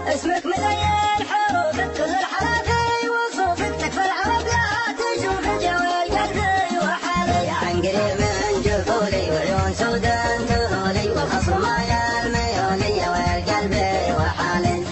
اسمك مزين حروفك كل الحرافي وصوفك تكفى العرب لا تشوف الجوال قلبي وحالي عن قريب من جفولي وعيون سودان تهولي والخصم يا الميولي والقلبي وحالي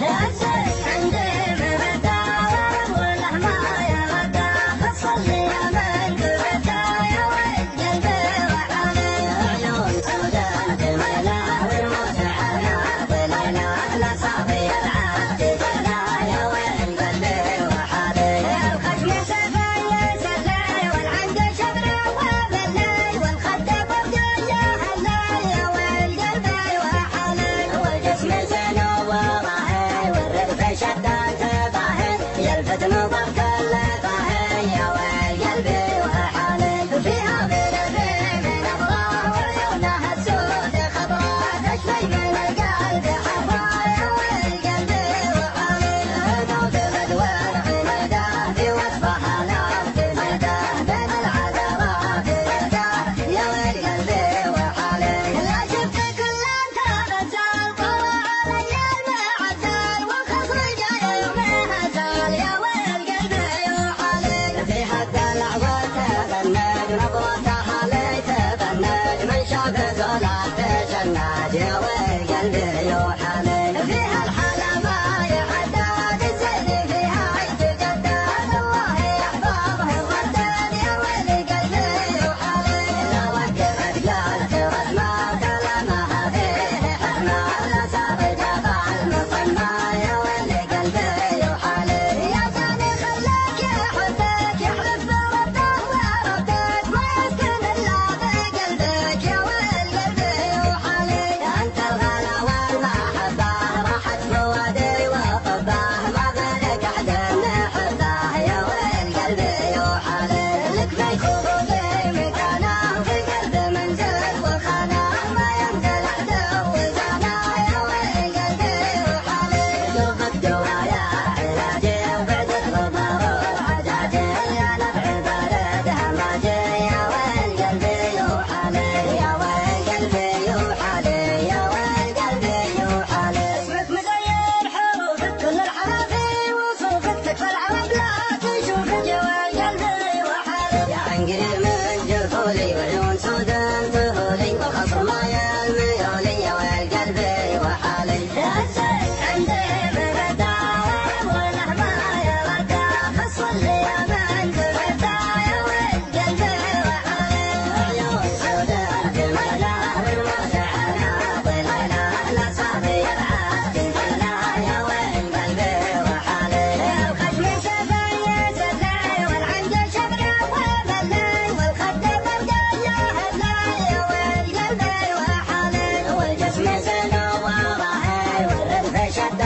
عندي من الدار والأحمى يا غدا تصلي يا من تبدايا والقلبي وحالي عيون سودان تميلا والمسحنا ظلينا لا صافي العهد جنايا والقلبي وحالي الخشم سفايا سلاي والعنق شبرا وبلاي والخد بردايا هلايا والقلبي وحالي والجسم زين وضاهي والرغف شدان تباهي يلفت نظر كل باهي والقلبي وحالي فيها بلفي من أبغاه وعيونها السود خضراء تشفي من القلب حفايا والقلبي وحالي موت بدوان عنده في وصفها نار تمده بين العذرات يده يا والقلبي وحالي لا شفت كل انت غزال طوى علي المعزال والخصم جاي يومها زال يا والقلبي وحالي في حد العوى تفنج نظرتها لي تفنج من شاف زولات تشنج يا والقلبي وحالي فيها الحلا ما يحدد الزين فيها يتجدد الله يحفظه الرداد يا والقلبي وحالي لو وقفت قالت رسمة وكلامها فيه حكمة لا سابق جبال مصمى يا والقلبي وحالي يا ثاني خلاك يحبك يحلف بربه وربك ما يسكن الا بقلبك يا والقلبي وحالي انت الغلا والمحبه راحت فؤادي وحبه ما بالك احد نحبه يا والقلبي وحالي لك في خروجي مكانه في قلب منزل وخانه ما ينزل احد وزانه يا والقلبي وحالي شوفك دوايا علاجي وبعدك غبار وعجاجي يا نبع البلد هماجي يا والقلبي وحالي يا والقلبي وحالي يا والقلبي وحالي اسمك مزين حروفك كل الحرافي وصوفك تكفى العرب لا تشوف جوال قلبي وحالي يا عنقريب من جفولي وعيون سودان تهولي والخصم يا الميولي والقلبي وحالي عندي من الدار والأحمى يا غدا فصلي يا من تبدايا والقلبي وحالي عيون سودان تميلا والمسحنا ظلينا لا صافي العهد جنايا والقلبي وحالي الخشم سفايا سلاي والعنق شبرا وبلاي والخد بردايا هلايا والقلبي وحالي والجسم زين وضاهي والرغف شد